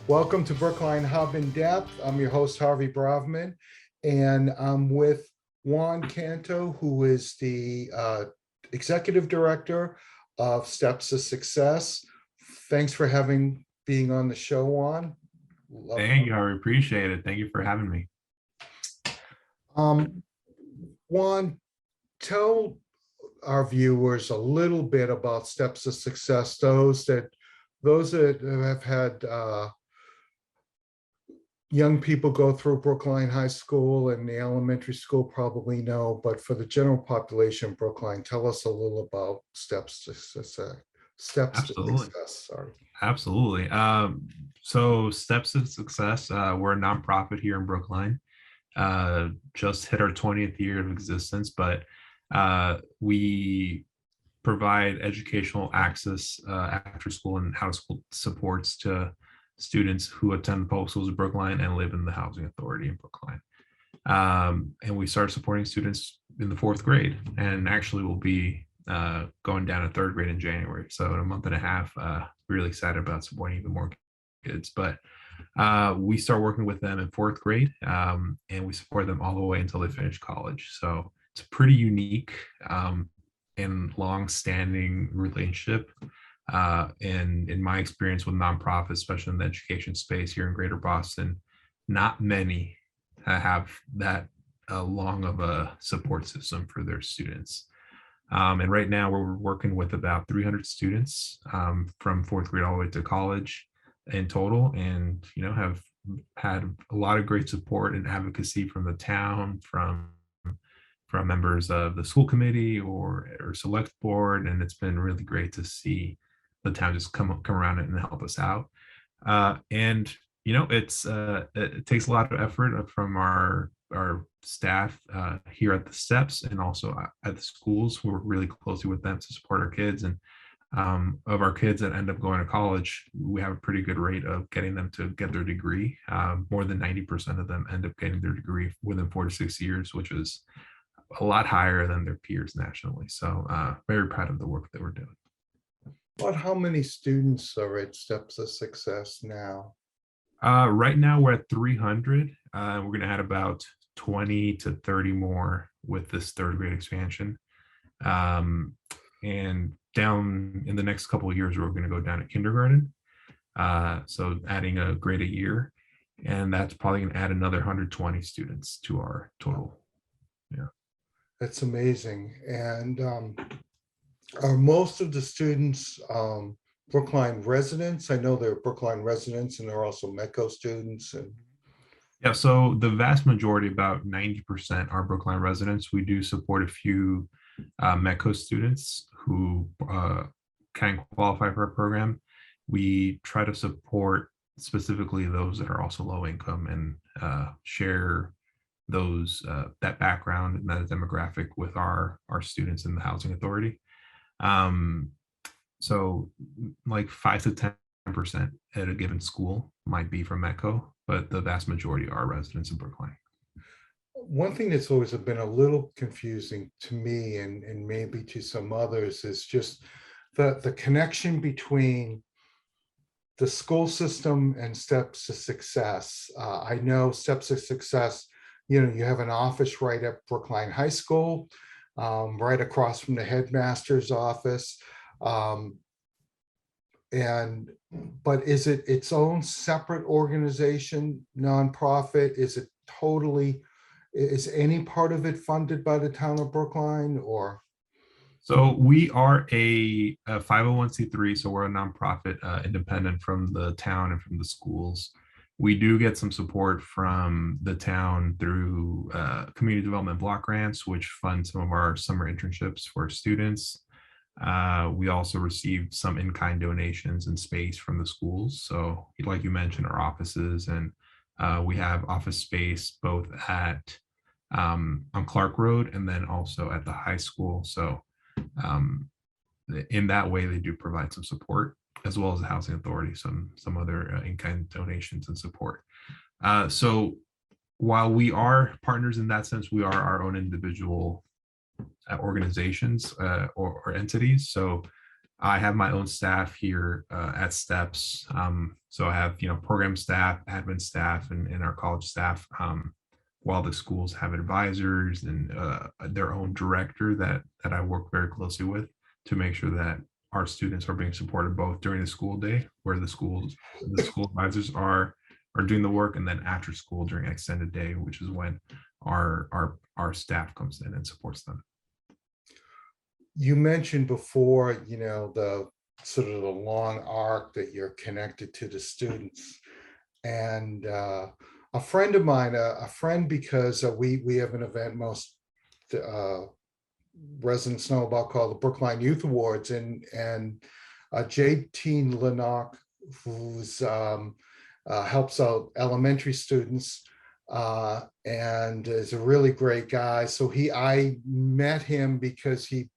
Welcome to BrooklineHub In-Depth. I'm your host, Harvey Bravman, and I'm with Juan Cantu, who is the Executive Director of Steps to Success. Thanks for being on the show, Juan. Thank you, I appreciate it. Thank you for having me. Juan, tell our viewers a little bit about Steps to Success. Those that have had young people go through Brookline High School and the elementary school probably know, but for the general population, Brookline, tell us a little about Steps to Success. Sorry. Absolutely. So Steps to Success, we're a nonprofit here in Brookline. Just hit our 20th year of existence, but we provide educational access after school and out of school supports to students who attend the public schools of Brookline and live in the housing authority in Brookline. And we started supporting students in the 4th grade, and actually we'll be going down to 3rd grade in January. So in a month and a half, really excited about supporting even more kids. But we start working with them in 4th grade, and we support them all the way until they finish college. So it's a pretty unique and long-standing relationship. And in my experience with nonprofits, especially in the education space here in Greater Boston, not many have that long of a support system for their students. And right now we're working with about 300 students from 4th grade all the way to college in total, and have had a lot of great support and advocacy from the town, from members of the school committee or select board, and it's been really great to see the town just come around and help us out. And it takes a lot of effort from our staff here at the Steps and also at the schools. We work really closely with them to support our kids, and of our kids that end up going to college, we have a pretty good rate of getting them to get their degree. More than 90% of them end up getting their degree within 4 to 6 years, which is a lot higher than their peers nationally. So very proud of the work that we're doing. About how many students are at Steps to Success now? Right now we're at 300. We're going to add about 20 to 30 more with this 3rd grade expansion. And down in the next couple of years, we're going to go down to kindergarten. So adding a grade a year, and that's probably going to add another 120 students to our total. Yeah. That's amazing. And are most of the students Brookline residents? I know they're Brookline residents, and they're also METCO students. And yeah, so the vast majority, about 90%, are Brookline residents. We do support a few METCO students who can qualify for our program. We try to support specifically those that are also low income and share those that background and that demographic with our students in the housing authority. So like 5 to 10% at a given school might be from METCO, but the vast majority are residents of Brookline. One thing that's always been a little confusing to me and maybe to some others is just the connection between the school system and Steps to Success. I know Steps to Success, you have an office right at Brookline High School, right across from the headmaster's office. But is it its own separate organization, nonprofit? Is any part of it funded by the town of Brookline, or? So we are a 501c3, so we're a nonprofit, independent from the town and from the schools. We do get some support from the town through community development block grants, which fund some of our summer internships for students. We also received some in-kind donations and space from the schools. So like you mentioned, our offices, and we have office space both at on Clark Road and then also at the high school. So in that way, they do provide some support, as well as the housing authority, some other in-kind donations and support. So while we are partners in that sense, we are our own individual organizations or entities. So I have my own staff here at Steps. So I have, program staff, admin staff, and our college staff. While the schools have advisors and their own director that I work very closely with to make sure that our students are being supported both during the school day, where the school advisors are doing the work, and then after school during extended day, which is when our staff comes in and supports them. You mentioned before, the sort of the long arc that you're connected to the students. And a friend of mine, a friend, because we have an event most residents know about called the Brookline Youth Awards, and JT Lennox, who's helps out elementary students and is a really great guy. So I met him because he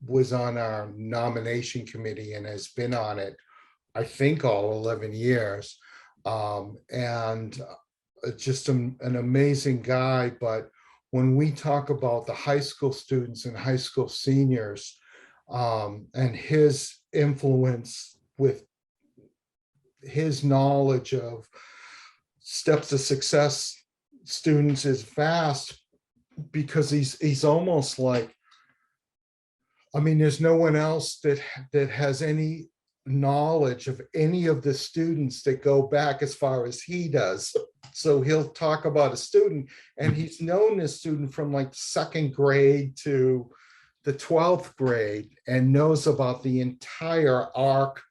was on our nomination committee and has been on it, I think, all 11 years. And just an amazing guy. But when we talk about the high school students and high school seniors and his influence with his knowledge of steps to success students is vast, because he's almost like, I mean, there's no one else that has any knowledge of any of the students that go back as far as he does. So he'll talk about a student, and he's known this student from like second grade to the 12th grade and knows about the entire arc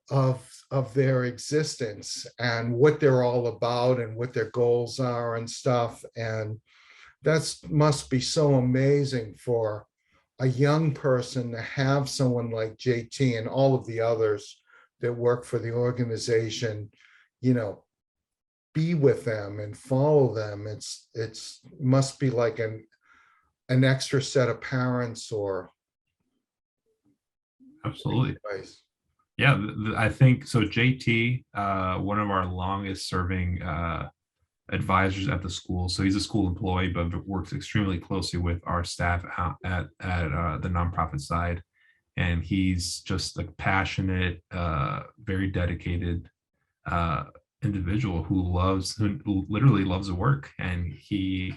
of their existence and what they're all about and what their goals are and stuff. And that's must be so amazing for a young person to have someone like JT and all of the others that work for the organization, be with them and follow them. It's must be like an extra set of parents or. Absolutely. Advice. Yeah, I think so. JT, one of our longest serving advisors at the school. So he's a school employee, but works extremely closely with our staff at the nonprofit side. And he's just a passionate, very dedicated individual who literally loves the work. And he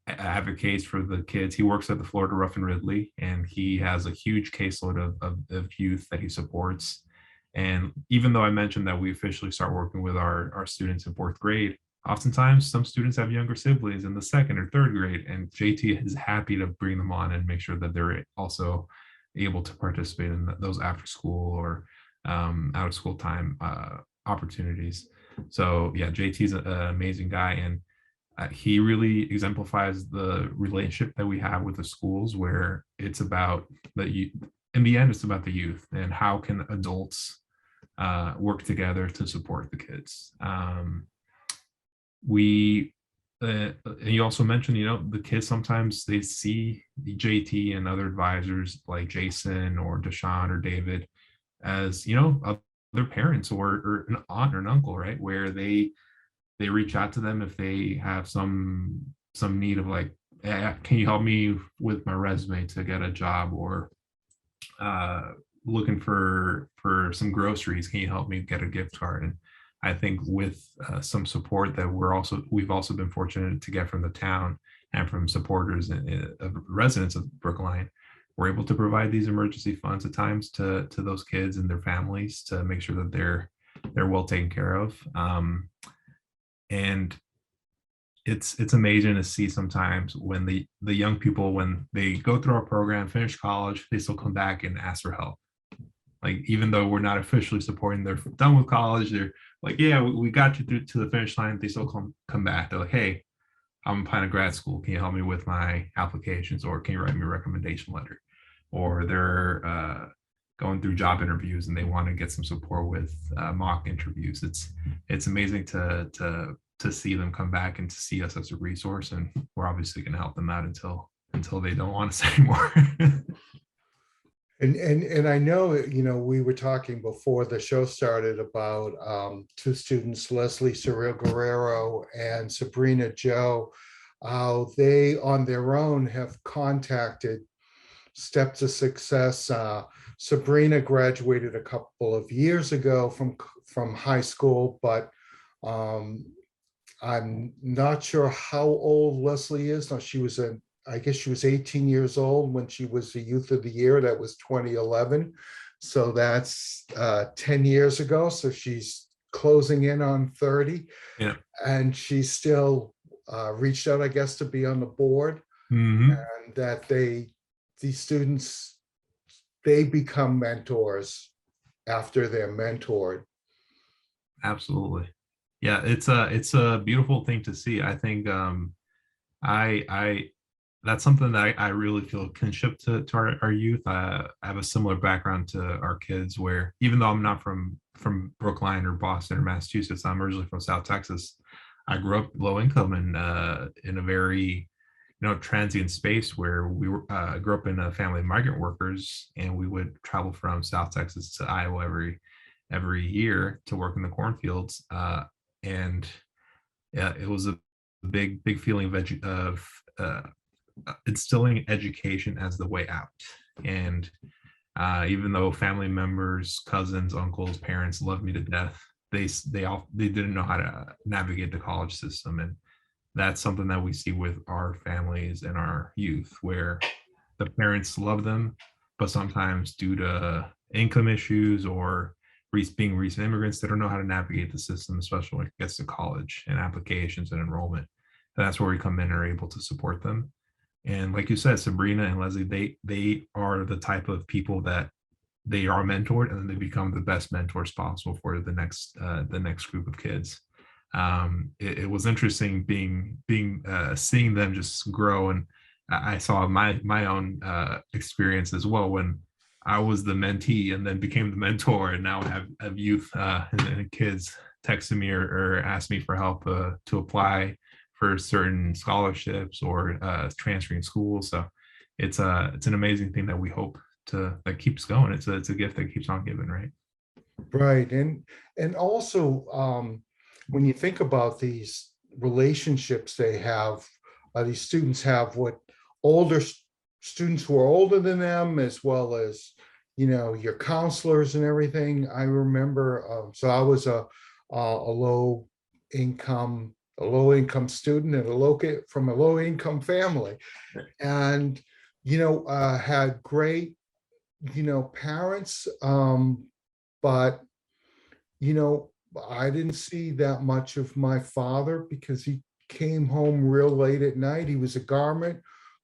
advocates for the kids. He works at the Florida Rough and Ridley, and he has a huge caseload of youth that he supports. And even though I mentioned that we officially start working with our students in fourth grade, oftentimes some students have younger siblings in the second or third grade, and JT is happy to bring them on and make sure that they're also able to participate in those after school or out of school time opportunities. So yeah, JT is an amazing guy, and he really exemplifies the relationship that we have with the schools, where it's about in the end, it's about the youth and how can adults work together to support the kids. You also mentioned, the kids sometimes they see the JT and other advisors like Jason or Deshaun or David as, other parents or an aunt or an uncle, right? Where they reach out to them if they have some need of like, can you help me with my resume to get a job, or looking for some groceries, can you help me get a gift card? And I think with some support that we've also been fortunate to get from the town and from supporters and residents of Brookline, we're able to provide these emergency funds at times to those kids and their families to make sure that they're well taken care of. And it's amazing to see sometimes when the young people, when they go through our program, finish college, they still come back and ask for help. Like, even though we're not officially supporting, they're done with college, they're like, yeah, we got you through to the finish line. They still come back. They're like, hey, I'm applying to grad school. Can you help me with my applications, or can you write me a recommendation letter? Or they're going through job interviews and they want to get some support with mock interviews. It's amazing to see them come back and to see us as a resource, and we're obviously going to help them out until they don't want us anymore. And I know, we were talking before the show started about two students, Leslie Surreal Guerrero and Sabrina Joe. They on their own have contacted steps of success. Sabrina graduated a couple of years ago from high school, but I'm not sure how old Leslie is. No, I guess she was 18 years old when she was the Youth of the Year. That was 2011. So that's 10 years ago. So she's closing in on 30. Yeah. And she still reached out, I guess, to be on the board. And that these students, they become mentors after they're mentored. Absolutely. Yeah, it's a beautiful thing to see. I think I that's something that I really feel kinship to our youth. I have a similar background to our kids, where even though I'm not from Brookline or Boston or Massachusetts, I'm originally from South Texas. I grew up low income and in a very transient space where we were grew up in a family of migrant workers, and we would travel from South Texas to Iowa every year to work in the cornfields. And yeah, it was a big feeling of instilling education as the way out. And even though family members, cousins, uncles, parents loved me to death, they didn't know how to navigate the college system. And that's something that we see with our families and our youth, where the parents love them, but sometimes due to income issues or being recent immigrants, they don't know how to navigate the system, especially when it gets to college and applications and enrollment. And that's where we come in and are able to support them. And like you said, Sabrina and Leslie, they are the type of people that they are mentored, and then they become the best mentors possible for the next group of kids. It was interesting seeing them just grow, and I saw my own experience as well when I was the mentee and then became the mentor, and now I have youth and kids texting me or ask me for help to apply for certain scholarships or transferring schools. So it's an amazing thing that we hope that keeps going. It's a gift that keeps on giving, right? Right. And also when you think about these relationships they have, these students have what older students who are older than them, as well as your counselors and everything. I remember, so I was a low income student and from a low income family, and had great parents, but I didn't see that much of my father because he came home real late at night. He was a garment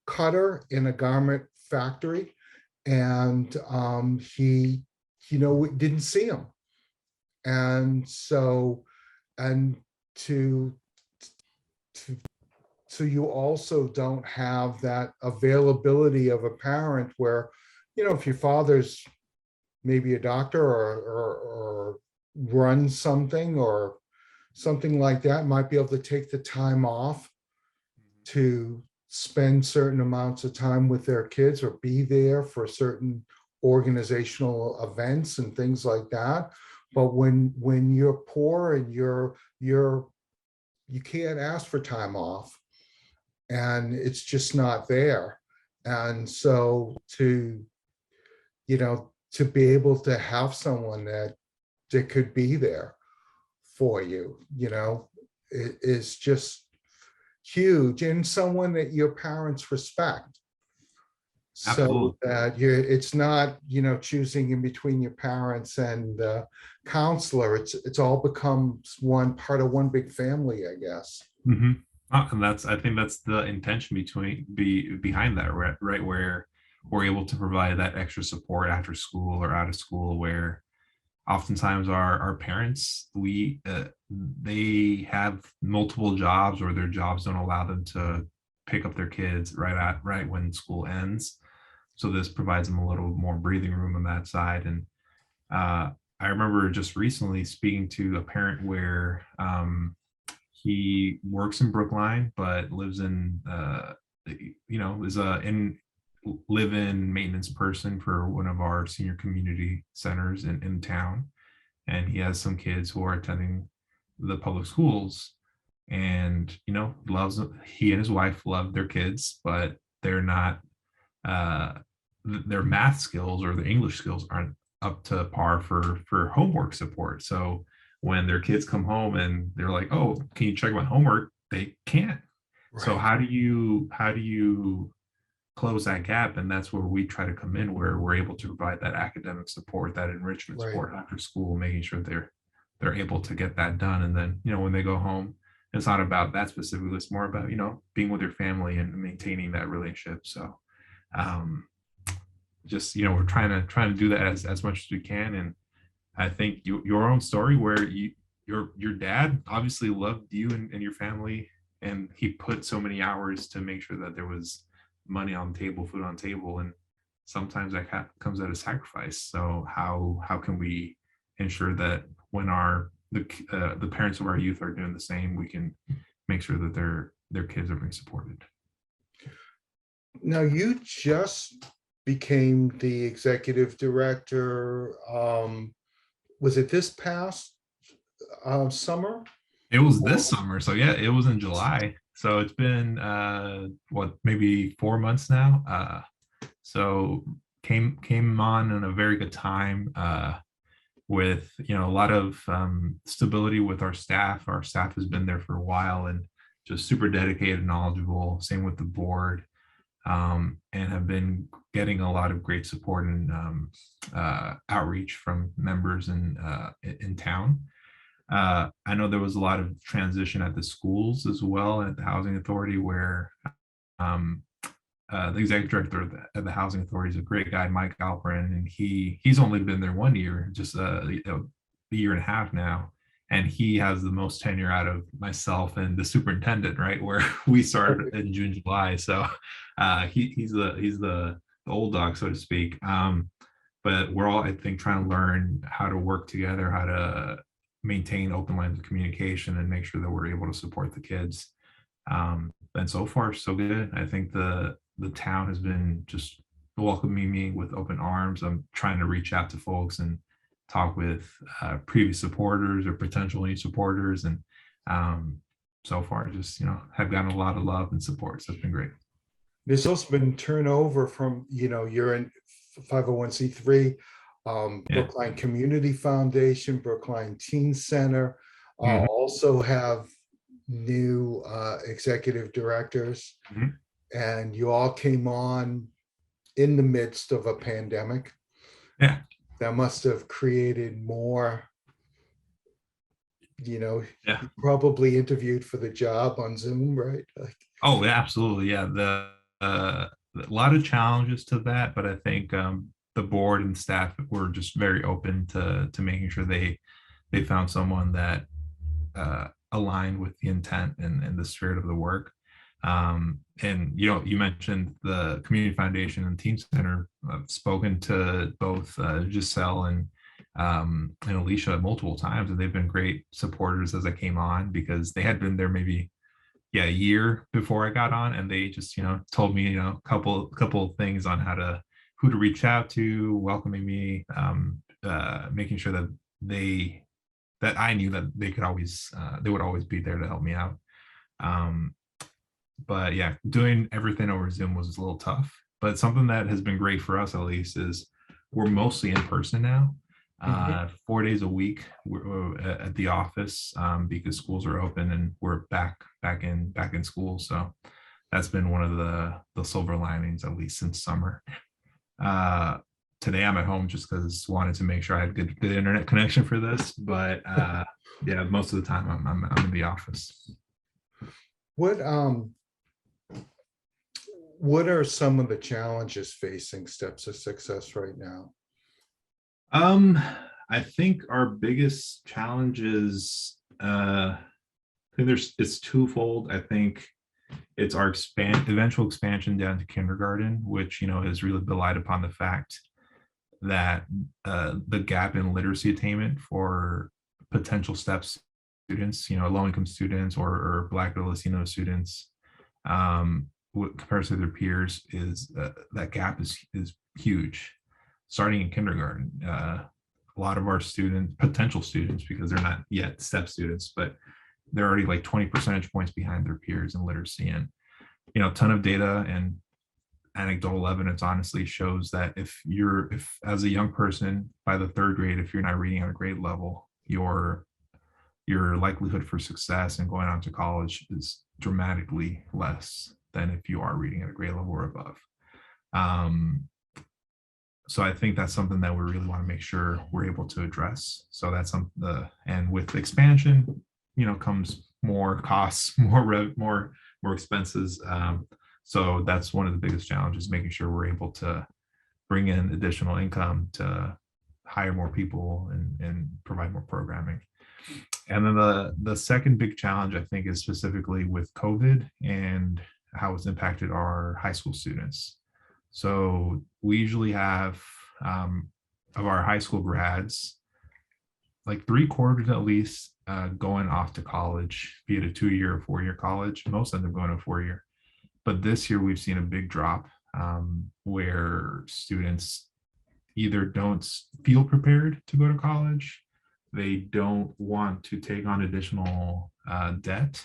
cutter in a garment factory, and he we didn't see him. And so so you also don't have that availability of a parent where if your father's maybe a doctor or runs something or something like that, might be able to take the time off to spend certain amounts of time with their kids or be there for certain organizational events and things like that. But when you're poor and you can't ask for time off, and it's just not there. And so to be able to have someone that could be there for you, it is just huge, and someone that your parents respect. Absolutely. So that it's not choosing in between your parents and counselor. It's all becomes one part of one big family, I guess. Mm-hmm. And I think that's the intention behind that, right? Where we're able to provide that extra support after school or out of school, where oftentimes our parents, they have multiple jobs, or their jobs don't allow them to pick up their kids right when school ends. So this provides them a little more breathing room on that side. And I remember just recently speaking to a parent where he works in Brookline, but lives in is a live-in maintenance person for one of our senior community centers in town. And he has some kids who are attending the public schools, and he and his wife love their kids, but they're not their math skills or their English skills aren't up to par for homework support. So when their kids come home and they're like, "Oh, can you check my homework?" They can't. So Right, how do you close that gap? And that's where we try to come in, where we're able to provide that academic support, that enrichment right. support after school, making sure they're able to get that done. And then, when they go home, it's not about that specifically. It's more about, being with your family and maintaining that relationship. So um just, we're trying to do that as much as we can. And I think your own story, where your dad obviously loved you and your family, and he put so many hours to make sure that there was money on the table, food on the table, and sometimes that comes at a sacrifice. So how can we ensure that when the parents of our youth are doing the same, we can make sure that their kids are being supported. Now, you just became the executive director. Was it this past summer? It was Or- this summer, so yeah, it was in July. So it's been what, maybe 4 months now. So came on in a very good time, with a lot of stability with our staff. Our staff has been there for a while and just super dedicated, knowledgeable. Same with the board, and have been getting a lot of great support and outreach from members in town. I know there was a lot of transition at the schools as well, at the housing authority, where um, the executive director of the housing authority is a great guy, Mike Alperin, and he's only been there 1 year, just a year and a half now, and he has the most tenure out of myself and the superintendent, right, where we started in June, July. So he's the old dog, so to speak. But we're all, I think, trying to learn how to work together, how to maintain open lines of communication, and make sure that we're able to support the kids. And so far, so good. I think the town has been just welcoming me with open arms. I'm trying to reach out to folks and talk with previous supporters or potential new supporters, and so far, just have gotten a lot of love and support. So it's been great. There's also been turnover from, you're in 501c3, Yeah. Brookline Community Foundation, Brookline Teen Center, Mhm. also have new executive directors, Mhm. and you all came on in the midst of a pandemic. Yeah. That must have created more, Yeah. you probably interviewed for the job on Zoom, right? Like, Oh, yeah, absolutely. Yeah. A lot of challenges to that, but I think the board and staff were just very open to making sure they found someone that aligned with the intent and the spirit of the work. And you mentioned the community foundation and teen center. I've spoken to both Giselle and Alicia multiple times, and they've been great supporters as I came on, because they had been there maybe, yeah, a year before I got on, and they just told me a couple of things on who to reach out to, welcoming me, making sure that I knew that they would always be there to help me out. Um, but yeah, doing everything over Zoom was a little tough. But something that has been great for us, at least, is we're mostly in person now. mhm. 4 days a week we're at the office, because schools are open and we're back in school. So that's been one of the silver linings, at least since summer. Uh, Today I'm at home just because wanted to make sure I had good internet connection for this. But yeah, most of the time I'm in the office. What what are some of the challenges facing Steps of Success right now? Um, I think our biggest challenge is I think it's twofold. I think it's our eventual expansion down to kindergarten, which has really relied upon the fact that the gap in literacy attainment for potential steps students, low income students or Black or Latino students, compared to their peers, is that gap is huge. Starting in kindergarten, a lot of our potential students, because they're not yet step students, but they're already like 20 percentage points behind their peers in literacy, and a ton of data and anecdotal evidence honestly shows that if as a young person by the third grade, if you're not reading at a grade level, your likelihood for success and going on to college is dramatically less than if you are reading at a grade level or above. So I think that's something that we really want to make sure we're able to address. So that's and with expansion, comes more costs, more expenses. So that's one of the biggest challenges, making sure we're able to bring in additional income to hire more people and provide more programming. And then the second big challenge, I think, is specifically with COVID and how it's impacted our high school students. So we usually have of our high school grads, like 3/4 at least going off to college, be it a 2-year or 4-year college. Most of them going to a 4-year. But this year we've seen a big drop where students either don't feel prepared to go to college, they don't want to take on additional debt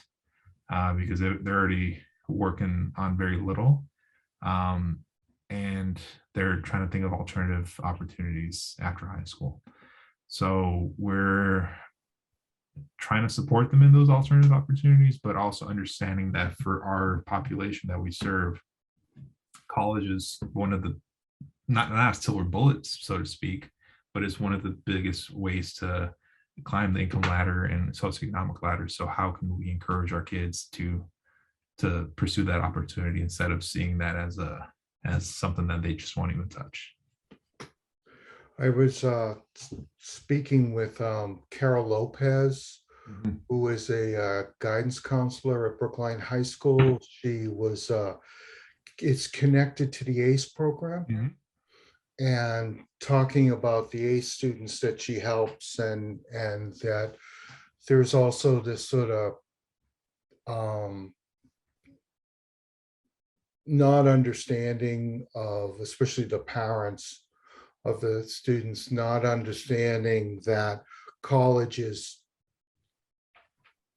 because they're already working on very little. And they're trying to think of alternative opportunities after high school. So we're trying to support them in those alternative opportunities, but also understanding that for our population that we serve, college is one of the, not a silver bullet, so to speak, but it's one of the biggest ways to climb the income ladder and socioeconomic ladder. So how can we encourage our kids to pursue that opportunity instead of seeing that as something that they just won't even touch? I was speaking with Carol Lopez, who is a guidance counselor at Brookline High School. She was it's connected to the ACE program, and talking about the ACE students that she helps, and that there's also this sort of not understanding of, especially the parents of the students, not understanding that college is,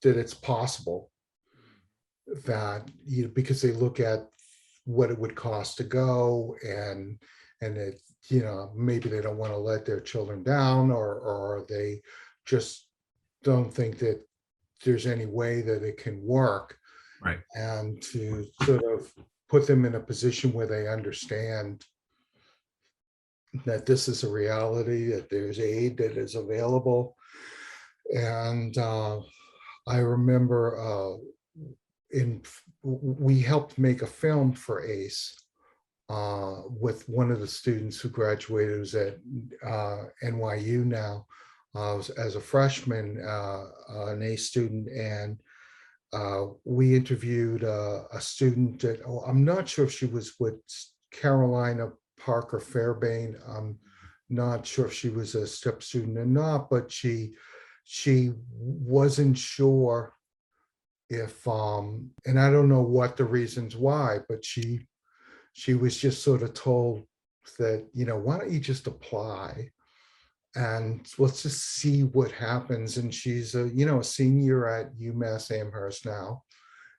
that it's possible, that, because they look at what it would cost to go, and it, maybe they don't want to let their children down, or they just don't think that there's any way that it can work. Right. And to sort of put them in a position where they understand that this is a reality, that there's aid that is available. And I remember we helped make a film for ACE with one of the students who graduated, who's at NYU now, as a freshman, an ACE student. And we interviewed a student that, I'm not sure if she was with Carolina Parker Fairbairn. I'm not sure if she was a step student or not, but she wasn't sure if, and I don't know what the reasons why, but she was just sort of told that, why don't you just apply and let's just see what happens. And she's a senior at UMass Amherst now,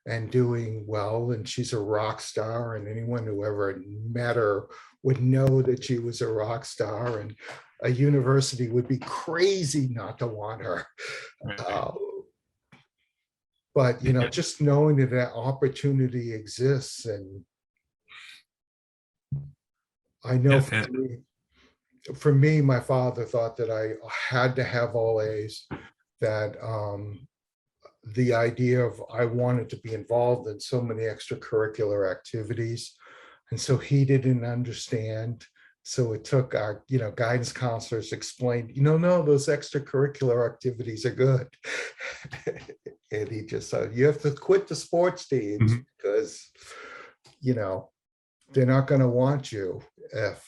and doing well, and she's a rock star, and anyone who ever met her would know that she was a rock star, and a university would be crazy not to want her. But just knowing that that opportunity exists. And I know for me, my father thought that I had to have all A's, that the idea of, I wanted to be involved in so many extracurricular activities. And so he didn't understand. So it took our, guidance counselors explained, no, those extracurricular activities are good. And he just said, you have to quit the sports teams because, they're not going to want you if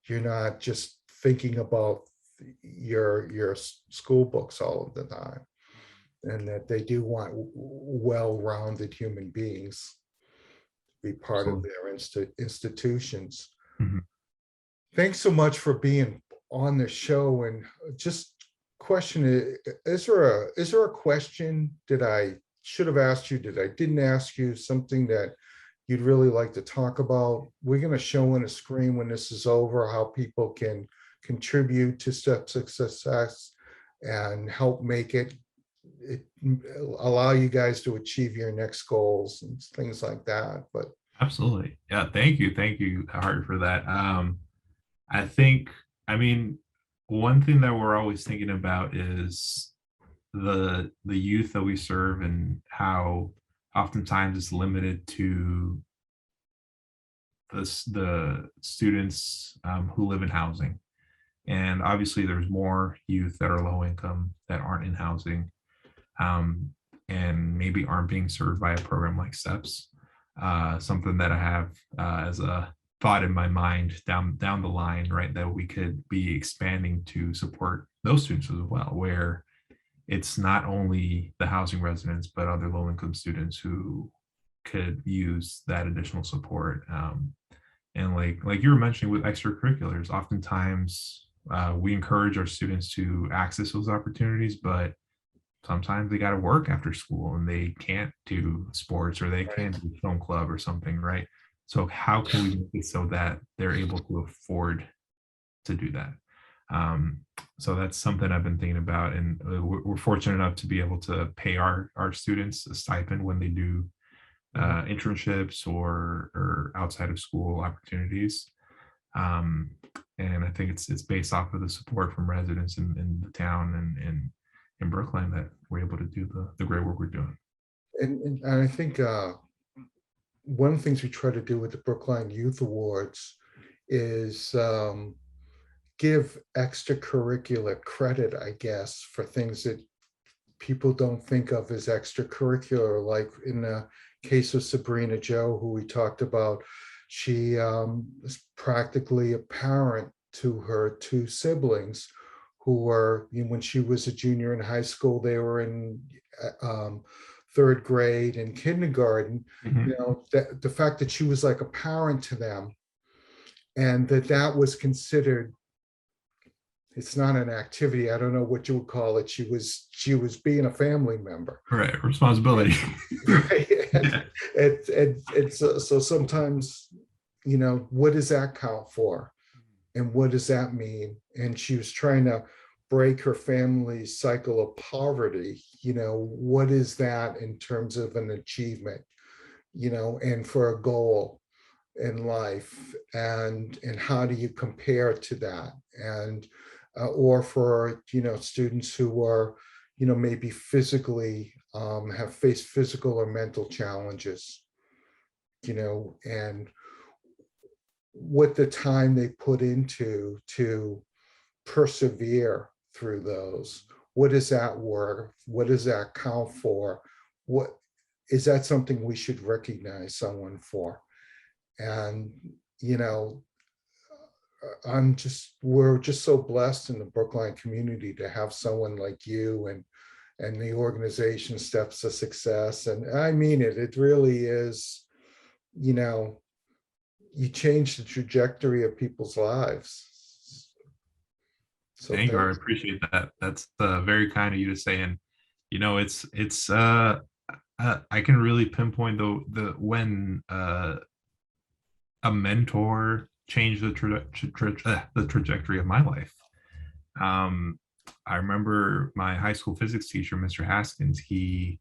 you're not just thinking about your school books all of the time. And that they do want well-rounded human beings to be part of their institutions. Thanks so much for being on the show. And just question, is there a question that I should have asked you that I didn't ask you, something that you'd really like to talk about? We're going to show on a screen when this is over how people can contribute to Steps of Success and help make it allow you guys to achieve your next goals and things like that. But Absolutely. Yeah. Thank you, Harvey, for that. I think, I mean, one thing that we're always thinking about is the youth that we serve and how oftentimes it's limited to the students who live in housing. And obviously, there's more youth that are low income that aren't in housing, um, and maybe aren't being served by a program like STEPS. Something that I have as a thought in my mind down the line, right? That we could be expanding to support those students as well, where it's not only the housing residents, but other low income students who could use that additional support. And like you were mentioning with extracurriculars, oftentimes we encourage our students to access those opportunities, but sometimes they got to work after school and they can't do sports or they can't do film club or something, right? So how can we make it so that they're able to afford to do that? So that's something I've been thinking about, and we're fortunate enough to be able to pay our students a stipend when they do internships or outside of school opportunities. Um, and I think it's based off of the support from residents in the town and in Brookline that we're able to do the great work we're doing. and I think one of the things we try to do with the Brookline Youth Awards is give extracurricular credit, I guess, for things that people don't think of as extracurricular. Like in the case of Sabrina Joe, who we talked about, she is practically a parent to her two siblings who were, when she was a junior in high school, they were in third grade and kindergarten. Mhm. The fact that she was like a parent to them, and that was considered, it's not an activity, I don't know what you would call it, she was being a family member. Right, responsibility. Right. Yeah. And so sometimes, what does that count for? And what does that mean? And she was trying to break her family's cycle of poverty. What is that in terms of an achievement, and for a goal in life, and how do you compare to that? And or for students who are maybe physically have faced physical or mental challenges, and what the time they put into to persevere through those. What is that worth? What does that count for? What is that something we should recognize someone for? And we're just so blessed in the Brookline community to have someone like you and the organization Steps to Success. And I mean it really is, you change the trajectory of people's lives. So Thank you. I appreciate that. That's very kind of you to say. And it's I can really pinpoint the when a mentor changed the trajectory of my life. I remember my high school physics teacher, Mr. Haskins. He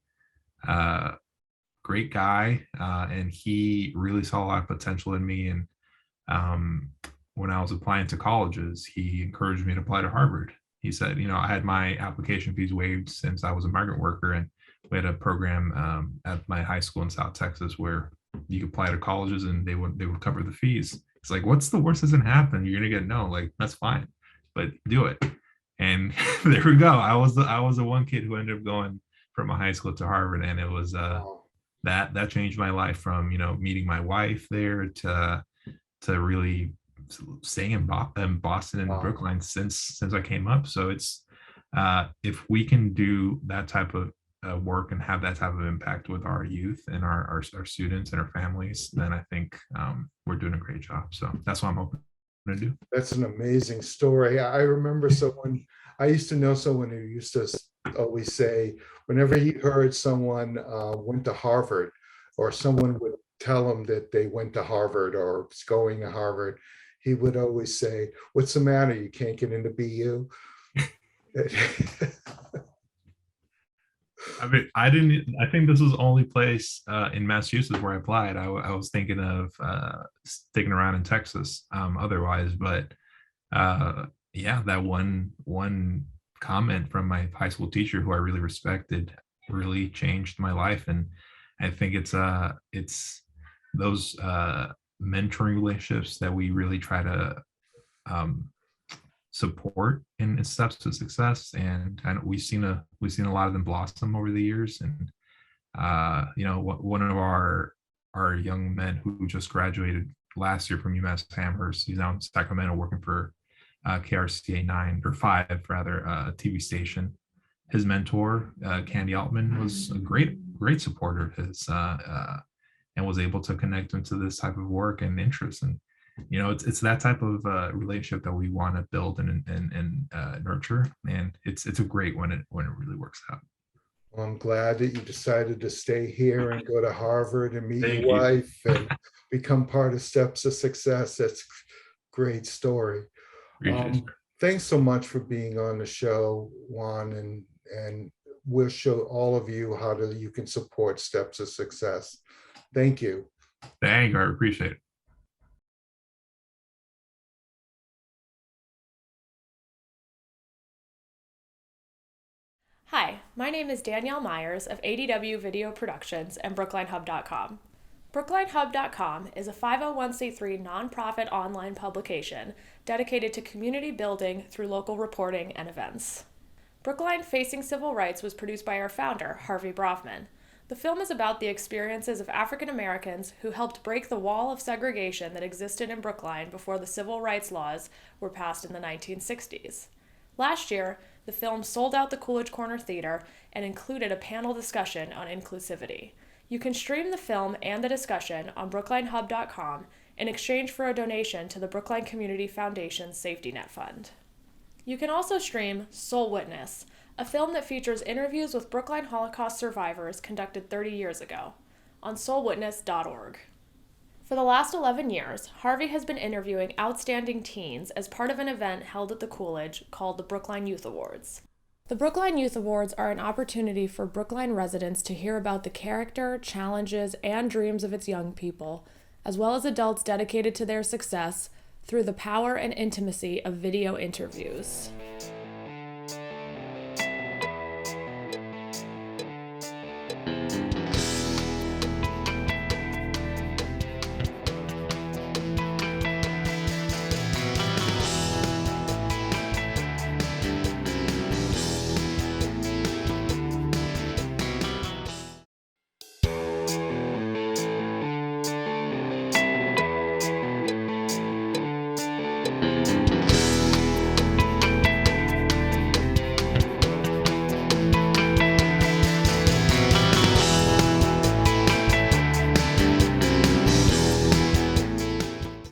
great guy, and he really saw a lot of potential in me. And when I was applying to colleges, he encouraged me to apply to Harvard. He said, I had my application fees waived since I was a migrant worker, and we had a program at my high school in South Texas where you could apply to colleges and they would cover the fees. It's like, what's the worst that's gonna happen? You're gonna get no, like that's fine, but do it. And there we go. I was the one kid who ended up going from a high school to Harvard, and it was that changed my life from meeting my wife there to really staying in Boston and Brookline since I came up. So it's if we can do that type of work and have that type of impact with our youth and our students and our families, then I think we're doing a great job. So that's what I'm hoping to do. That's an amazing story. I remember I used to know someone who used to always say, whenever he heard someone went to Harvard, or someone would tell him that they went to Harvard or was going to Harvard, he would always say, "What's the matter? You can't get into BU?" I mean, I didn't. I think this was the only place in Massachusetts where I applied. I was thinking of sticking around in Texas, otherwise. But yeah, that one comment from my high school teacher, who I really respected, really changed my life. And I think it's those mentoring relationships that we really try to um, support in steps to success. And kind of we've seen a lot of them blossom over the years. And one of our young men who just graduated last year from UMass Amherst, he's now in Sacramento working for KRCA 9 or 5 rather, TV station. His mentor, Candy Altman, was a great supporter of his, and was able to connect him to this type of work and interest. And it's that type of relationship that we want to build and nurture. And it's a great when it really works out. Well, I'm glad that you decided to stay here and go to Harvard and meet Thank your you. wife and become part of Steps of Success. That's a great story. Appreciate it. Thanks so much for being on the show, Juan, and we'll show all of you how you can support Steps of Success. Thank you. Thank you. I appreciate it. Hi, my name is Danielle Myers of ADW Video Productions and BrooklineHub.com. BrooklineHub.com is a 501c3 nonprofit online publication dedicated to community building through local reporting and events. Brookline Facing Civil Rights was produced by our founder, Harvey Bravman. The film is about the experiences of African Americans who helped break the wall of segregation that existed in Brookline before the civil rights laws were passed in the 1960s. Last year, the film sold out the Coolidge Corner Theater and included a panel discussion on inclusivity. You can stream the film and the discussion on BrooklineHub.com in exchange for a donation to the Brookline Community Foundation's Safety Net Fund. You can also stream Soul Witness, a film that features interviews with Brookline Holocaust survivors conducted 30 years ago, on soulwitness.org. For the last 11 years, Harvey has been interviewing outstanding teens as part of an event held at the Coolidge called the Brookline Youth Awards. The Brookline Youth Awards are an opportunity for Brookline residents to hear about the character, challenges, and dreams of its young people, as well as adults dedicated to their success through the power and intimacy of video interviews.